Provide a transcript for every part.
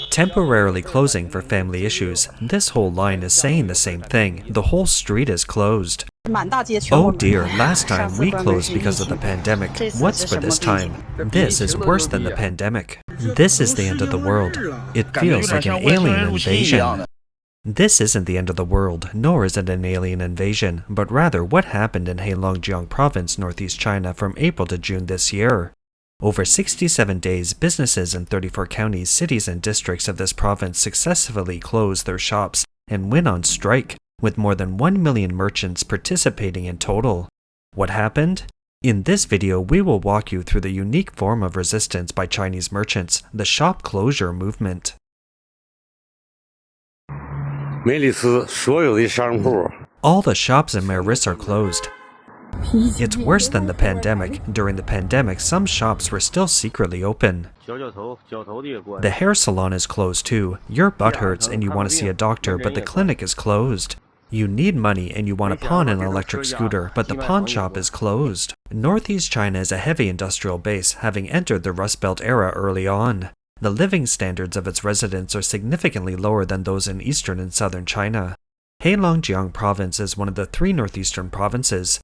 Temporarily closing for family issues. This whole line is saying the same thing. The whole street is closed. Oh dear, last time we closed because of the pandemic. What's for this time? This is worse than the pandemic. This is the end of the world. It feels like an alien invasion. This isn't the end of the world, nor is it an alien invasion, but rather what happened in Heilongjiang Province, northeast China from April to June this year. Over 67 days, businesses in 34 counties, cities, and districts of this province successfully closed their shops and went on strike, with more than 1 million merchants participating in total. What happened? In this video, we will walk you through the unique form of resistance by Chinese merchants, the shop closure movement. All the shops in Maris are closed. It's worse than the pandemic. During the pandemic, some shops were still secretly open. The hair salon is closed too. Your butt hurts and you want to see a doctor, but the clinic is closed. You need money and you want to pawn an electric scooter, but the pawn shop is closed. Northeast China is a heavy industrial base, having entered the Rust Belt era early on. The living standards of its residents are significantly lower than those in eastern and southern China. Heilongjiang Province is one of the 3 northeastern provinces.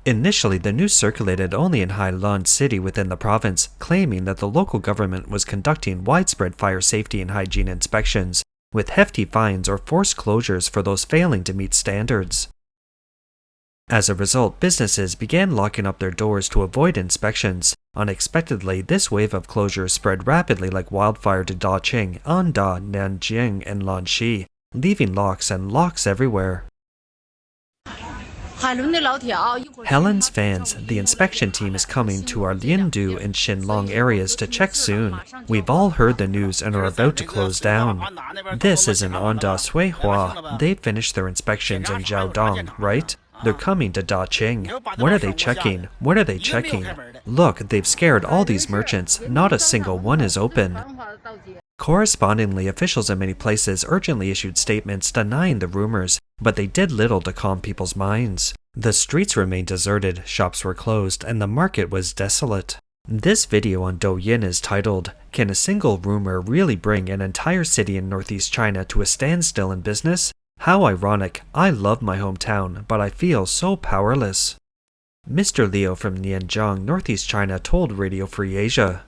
Initially, the news circulated only in Hailan City within the province, claiming that the local government was conducting widespread fire safety and hygiene inspections, with hefty fines or forced closures for those failing to meet standards. As a result, businesses began locking up their doors to avoid inspections. Unexpectedly, this wave of closures spread rapidly like wildfire to Daqing, Anda, Nanjing, and Lanxi, leaving locks and locks everywhere. Helen's fans, the inspection team is coming to our Liandu and Xinlong areas to check soon. We've all heard the news and are about to close down. This is in Anda Suihua. They finished their inspections in Jiaodong, right? They're coming to Daqing. What are they checking? What are they checking? Look, they've scared all these merchants. Not a single one is open. Correspondingly, officials in many places urgently issued statements denying the rumors, but they did little to calm people's minds. The streets remained deserted, shops were closed, and the market was desolate. This video on Douyin is titled, "Can a single rumor really bring an entire city in northeast China to a standstill in business? How ironic. I love my hometown, but I feel so powerless." Mr. Liu from Nianzhang, northeast China, told Radio Free Asia.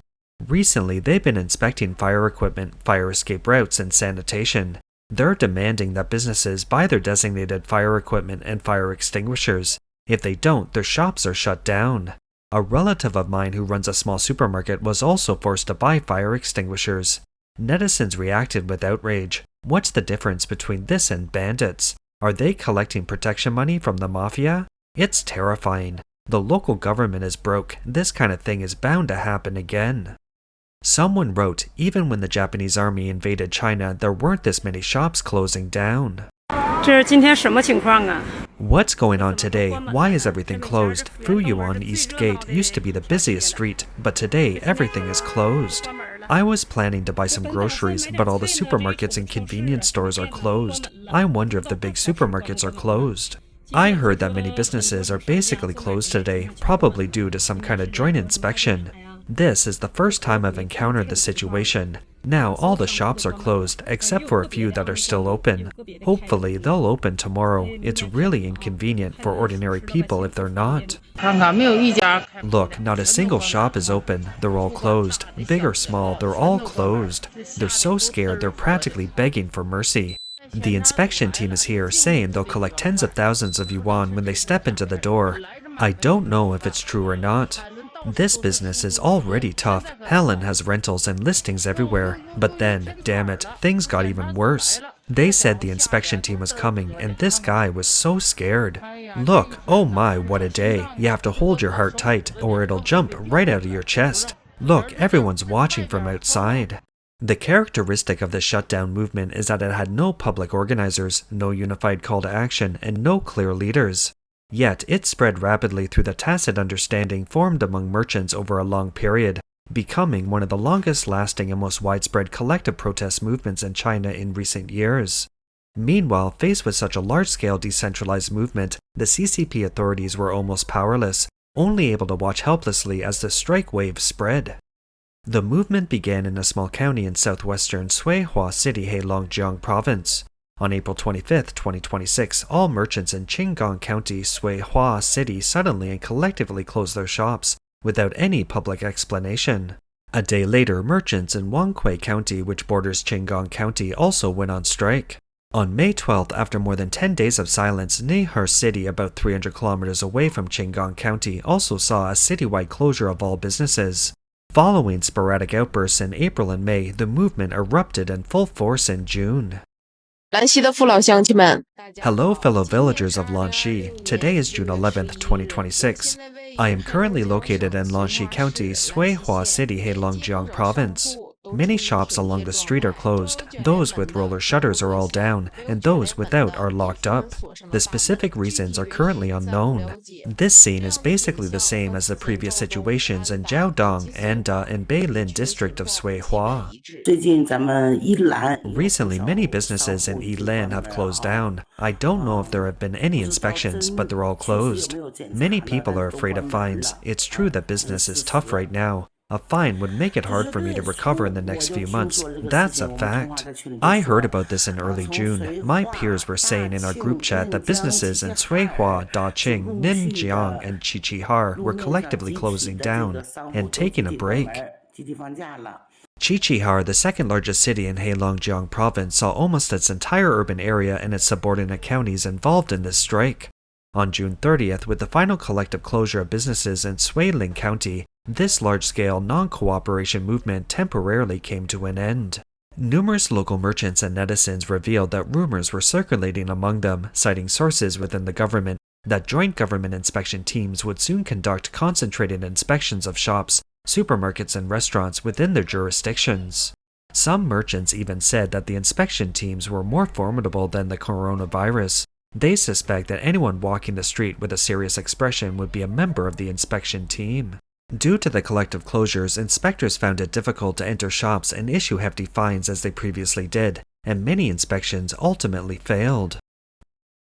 Recently, they've been inspecting fire equipment, fire escape routes, and sanitation. They're demanding that businesses buy their designated fire equipment and fire extinguishers. If they don't, their shops are shut down. A relative of mine who runs a small supermarket was also forced to buy fire extinguishers. Netizens reacted with outrage. What's the difference between this and bandits? Are they collecting protection money from the mafia? It's terrifying. The local government is broke. This kind of thing is bound to happen again. Someone wrote, even when the Japanese army invaded China, there weren't this many shops closing down. What's going on today? Why is everything closed? Fuyuan East Gate used to be the busiest street, but today everything is closed. I was planning to buy some groceries, but all the supermarkets and convenience stores are closed. I wonder if the big supermarkets are closed. I heard that many businesses are basically closed today, probably due to some kind of joint inspection. This is the first time I've encountered this situation. Now all the shops are closed, except for a few that are still open. Hopefully they'll open tomorrow. It's really inconvenient for ordinary people if they're not. Look, not a single shop is open. They're all closed. Big or small, they're all closed. They're so scared they're practically begging for mercy. The inspection team is here, saying they'll collect tens of thousands of yuan when they step into the door. I don't know if it's true or not. This business is already tough. Helen has rentals and listings everywhere. But then, damn it, things got even worse. They said the inspection team was coming, and this guy was so scared. Look, oh my, what a day. You have to hold your heart tight, or it'll jump right out of your chest. Look, everyone's watching from outside. The characteristic of the shutdown movement is that it had no public organizers, no unified call to action, and no clear leaders. Yet, it spread rapidly through the tacit understanding formed among merchants over a long period, becoming one of the longest-lasting and most widespread collective protest movements in China in recent years. Meanwhile, faced with such a large-scale decentralized movement, the CCP authorities were almost powerless, only able to watch helplessly as the strike wave spread. The movement began in a small county in southwestern Suihua City, Heilongjiang Province. On April 25, 2026, all merchants in Qinggong County, Suihua City suddenly and collectively closed their shops, without any public explanation. A day later, merchants in Wangqi County, which borders Qinggong County, also went on strike. On May 12th, after more than 10 days of silence, Neiher City, about 300 kilometers away from Qinggong County, also saw a citywide closure of all businesses. Following sporadic outbursts in April and May, the movement erupted in full force in June. Hello, fellow villagers of Lanxi. Today is June 11th, 2026. I am currently located in Lanxi County, Suihua City, Heilongjiang Province. Many shops along the street are closed, those with roller shutters are all down, and those without are locked up. The specific reasons are currently unknown. This scene is basically the same as the previous situations in Jiaodong, Anda, and Beilin district of Suihua. Recently, many businesses in Yilan have closed down. I don't know if there have been any inspections, but they're all closed. Many people are afraid of fines. It's true that business is tough right now. A fine would make it hard for me to recover in the next few months. That's a fact. I heard about this in early June. My peers were saying in our group chat that businesses in Suihua, Daqing, Ningjiang, and Qiqihar were collectively closing down and taking a break. Qiqihar, the second largest city in Heilongjiang Province, saw almost its entire urban area and its subordinate counties involved in this strike. On June 30th, with the final collective closure of businesses in Suiling County, this large-scale non-cooperation movement temporarily came to an end. Numerous local merchants and netizens revealed that rumors were circulating among them, citing sources within the government, that joint government inspection teams would soon conduct concentrated inspections of shops, supermarkets, and restaurants within their jurisdictions. Some merchants even said that the inspection teams were more formidable than the coronavirus. They suspect that anyone walking the street with a serious expression would be a member of the inspection team. Due to the collective closures, inspectors found it difficult to enter shops and issue hefty fines as they previously did, and many inspections ultimately failed.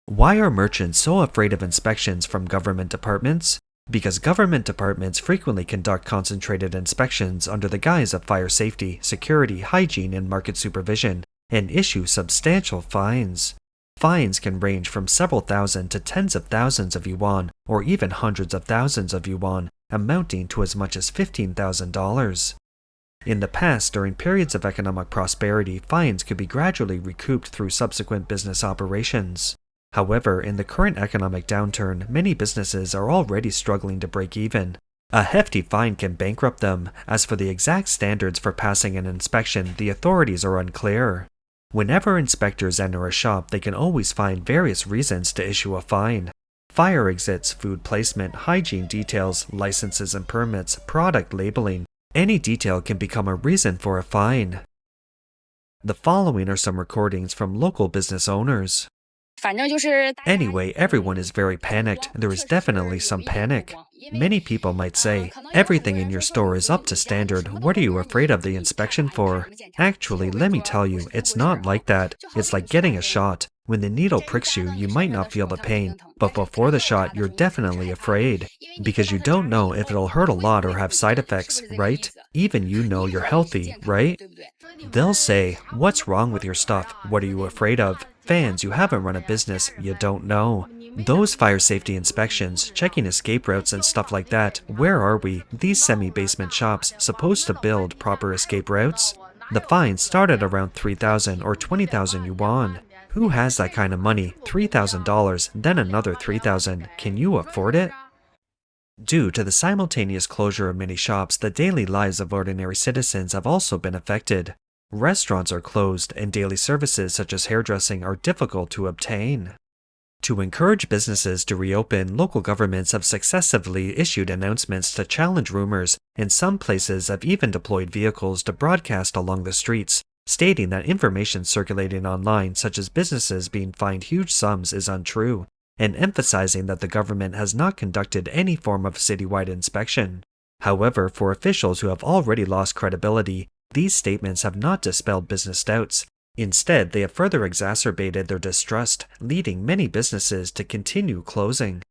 Why are merchants so afraid of inspections from government departments? Because government departments frequently conduct concentrated inspections under the guise of fire safety, security, hygiene, and market supervision, and issue substantial fines. Fines can range from several thousand to tens of thousands of yuan, or even hundreds of thousands of yuan, amounting to as much as $15,000. In the past, during periods of economic prosperity, fines could be gradually recouped through subsequent business operations. However, in the current economic downturn, many businesses are already struggling to break even. A hefty fine can bankrupt them. As for the exact standards for passing an inspection, the authorities are unclear. Whenever inspectors enter a shop, they can always find various reasons to issue a fine. Fire exits, food placement, hygiene details, licenses and permits, product labeling. Any detail can become a reason for a fine. The following are some recordings from local business owners. Anyway, everyone is very panicked. There is definitely some panic. Many people might say, everything in your store is up to standard. What are you afraid of the inspection for? Actually, let me tell you, it's not like that. It's like getting a shot. When the needle pricks you, you might not feel the pain, but before the shot, you're definitely afraid. Because you don't know if it'll hurt a lot or have side effects, right? Even you know you're healthy, right? They'll say, what's wrong with your stuff? What are you afraid of? Fans, you haven't run a business, you don't know. Those fire safety inspections, checking escape routes and stuff like that, where are we? These semi-basement shops supposed to build proper escape routes? The fines start at around 3,000 or 20,000 yuan. Who has that kind of money? $3,000, then another 3,000. Can you afford it? Due to the simultaneous closure of many shops, the daily lives of ordinary citizens have also been affected. Restaurants are closed, and daily services such as hairdressing are difficult to obtain. To encourage businesses to reopen, local governments have successively issued announcements to challenge rumors, and some places have even deployed vehicles to broadcast along the streets, stating that information circulating online, such as businesses being fined huge sums, is untrue, and emphasizing that the government has not conducted any form of citywide inspection. However, for officials who have already lost credibility, these statements have not dispelled business doubts. Instead, they have further exacerbated their distrust, leading many businesses to continue closing.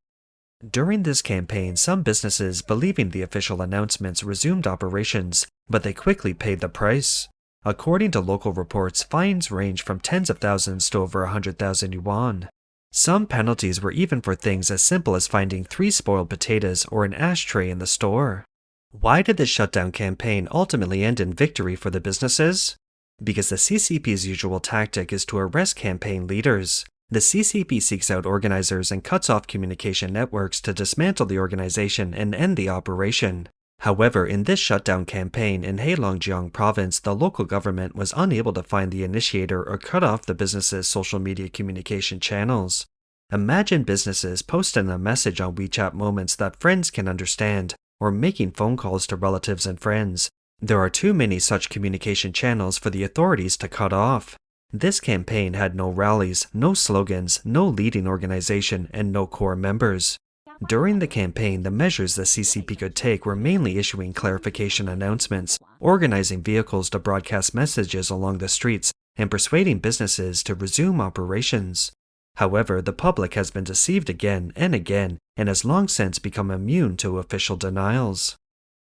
During this campaign, some businesses, believing the official announcements, resumed operations, but they quickly paid the price. According to local reports, fines range from tens of thousands to over 100,000 yuan. Some penalties were even for things as simple as finding 3 spoiled potatoes or an ashtray in the store. Why did the shutdown campaign ultimately end in victory for the businesses? Because the CCP's usual tactic is to arrest campaign leaders. The CCP seeks out organizers and cuts off communication networks to dismantle the organization and end the operation. However, in this shutdown campaign in Heilongjiang province, the local government was unable to find the initiator or cut off the business's social media communication channels. Imagine businesses posting a message on WeChat Moments that friends can understand, or making phone calls to relatives and friends. There are too many such communication channels for the authorities to cut off. This campaign had no rallies, no slogans, no leading organization, and no core members. During the campaign, the measures the CCP could take were mainly issuing clarification announcements, organizing vehicles to broadcast messages along the streets, and persuading businesses to resume operations. However, the public has been deceived again and again and has long since become immune to official denials.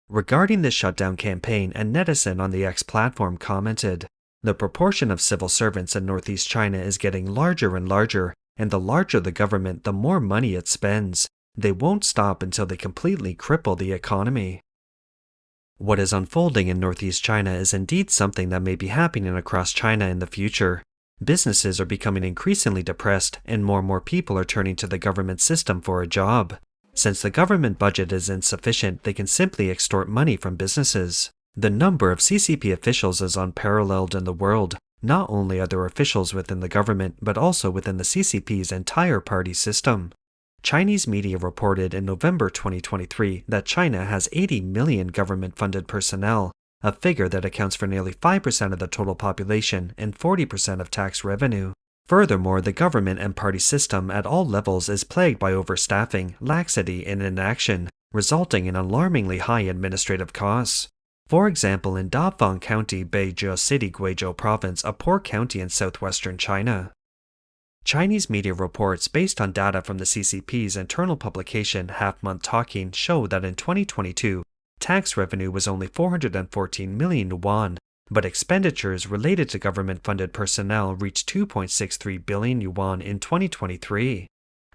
Regarding the shutdown campaign, a netizen on the X platform commented, "The proportion of civil servants in Northeast China is getting larger and larger, and the larger the government, the more money it spends. They won't stop until they completely cripple the economy." What is unfolding in Northeast China is indeed something that may be happening across China in the future. Businesses are becoming increasingly depressed, and more people are turning to the government system for a job. Since the government budget is insufficient, they can simply extort money from businesses. The number of CCP officials is unparalleled in the world. Not only are there officials within the government, but also within the CCP's entire party system. Chinese media reported in November 2023 that China has 80 million government-funded personnel, a figure that accounts for nearly 5% of the total population and 40% of tax revenue. Furthermore, the government and party system at all levels is plagued by overstaffing, laxity, and inaction, resulting in alarmingly high administrative costs. For example, in Dafang County, Beizhou City, Guizhou Province, a poor county in southwestern China. Chinese media reports based on data from the CCP's internal publication Half-Month Talking show that in 2022, tax revenue was only 414 million yuan, but expenditures related to government-funded personnel reached 2.63 billion yuan in 2023.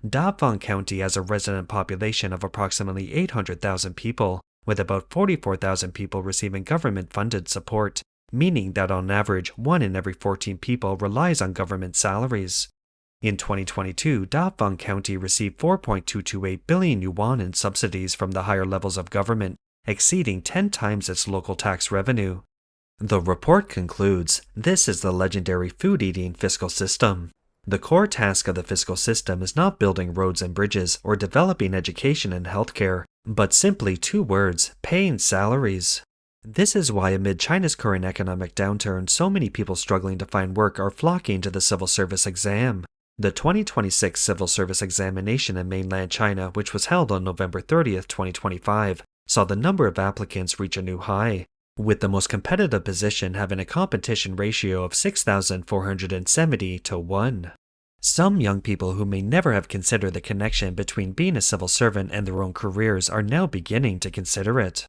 Dafang County has a resident population of approximately 800,000 people, with about 44,000 people receiving government-funded support, meaning that on average, 1 in every 14 people relies on government salaries. In 2022, Dafang County received 4.228 billion yuan in subsidies from the higher levels of government, exceeding 10 times its local tax revenue. The report concludes, this is the legendary food-eating fiscal system. The core task of the fiscal system is not building roads and bridges or developing education and healthcare, but simply 2 words, paying salaries. This is why amid China's current economic downturn, so many people struggling to find work are flocking to the civil service exam. The 2026 civil service examination in mainland China, which was held on November 30th, 2025, saw the number of applicants reach a new high, with the most competitive position having a competition ratio of 6,470 to 1. Some young people who may never have considered the connection between being a civil servant and their own careers are now beginning to consider it.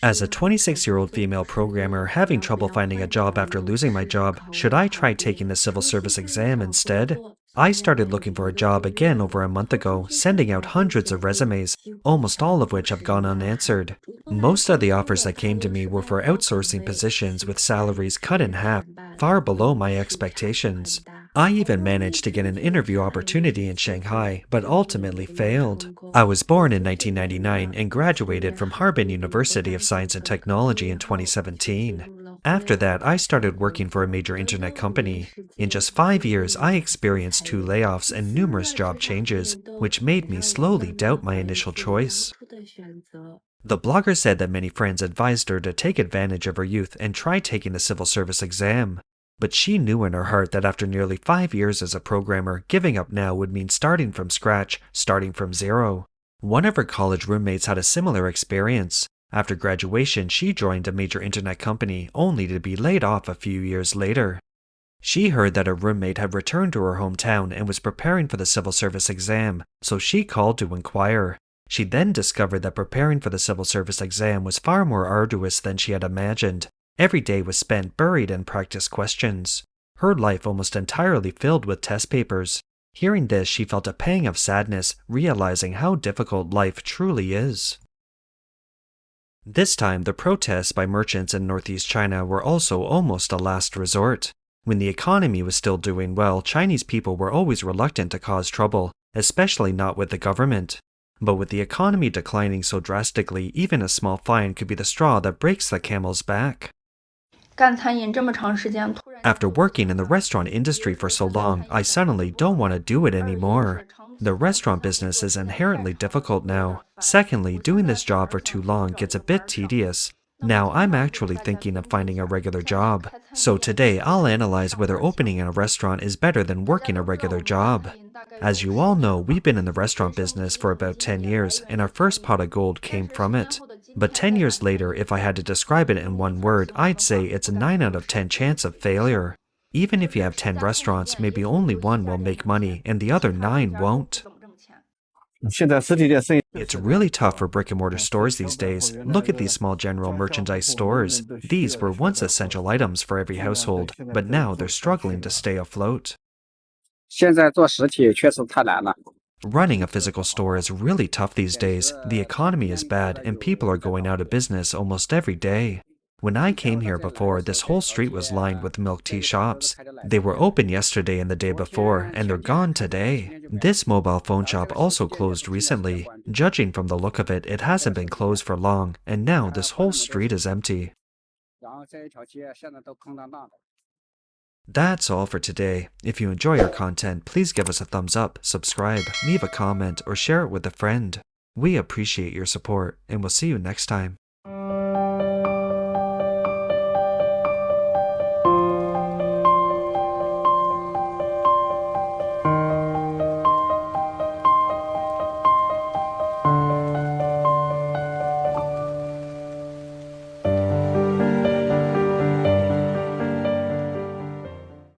As a 26-year-old female programmer having trouble finding a job after losing my job, should I try taking the civil service exam instead? I started looking for a job again over a month ago, sending out hundreds of resumes, almost all of which have gone unanswered. Most of the offers that came to me were for outsourcing positions with salaries cut in half, far below my expectations. I even managed to get an interview opportunity in Shanghai, but ultimately failed. I was born in 1999 and graduated from Harbin University of Science and Technology in 2017. After that, I started working for a major internet company. In just 5 years, I experienced 2 layoffs and numerous job changes, which made me slowly doubt my initial choice. The blogger said that many friends advised her to take advantage of her youth and try taking the civil service exam. But she knew in her heart that after nearly 5 years as a programmer, giving up now would mean starting from scratch, starting from zero. One of her college roommates had a similar experience. After graduation, she joined a major internet company, only to be laid off a few years later. She heard that her roommate had returned to her hometown and was preparing for the civil service exam, so she called to inquire. She then discovered that preparing for the civil service exam was far more arduous than she had imagined. Every day was spent buried in practice questions. Her life almost entirely filled with test papers. Hearing this, she felt a pang of sadness, realizing how difficult life truly is. This time, the protests by merchants in northeast China were also almost a last resort. When the economy was still doing well, Chinese people were always reluctant to cause trouble, especially not with the government. But with the economy declining so drastically, even a small fine could be the straw that breaks the camel's back. After working in the restaurant industry for so long, I suddenly don't want to do it anymore. The restaurant business is inherently difficult now. Secondly, doing this job for too long gets a bit tedious. Now I'm actually thinking of finding a regular job. So today I'll analyze whether opening a restaurant is better than working a regular job. As you all know, we've been in the restaurant business for about 10 years, and our first pot of gold came from it. But 10 years later, if I had to describe it in one word, I'd say it's a 9 out of 10 chance of failure. Even if you have 10 restaurants, maybe only one will make money and the other 9 won't. It's really tough for brick-and-mortar stores these days. Look at these small general merchandise stores. These were once essential items for every household, but now they're struggling to stay afloat. Running a physical store is really tough these days. The economy is bad, and people are going out of business almost every day. When I came here before, this whole street was lined with milk tea shops. They were open yesterday and the day before, and they're gone today. This mobile phone shop also closed recently. Judging from the look of it, it hasn't been closed for long, and now this whole street is empty. That's all for today. If you enjoy our content, please give us a thumbs up, subscribe, leave a comment, or share it with a friend. We appreciate your support, and we'll see you next time.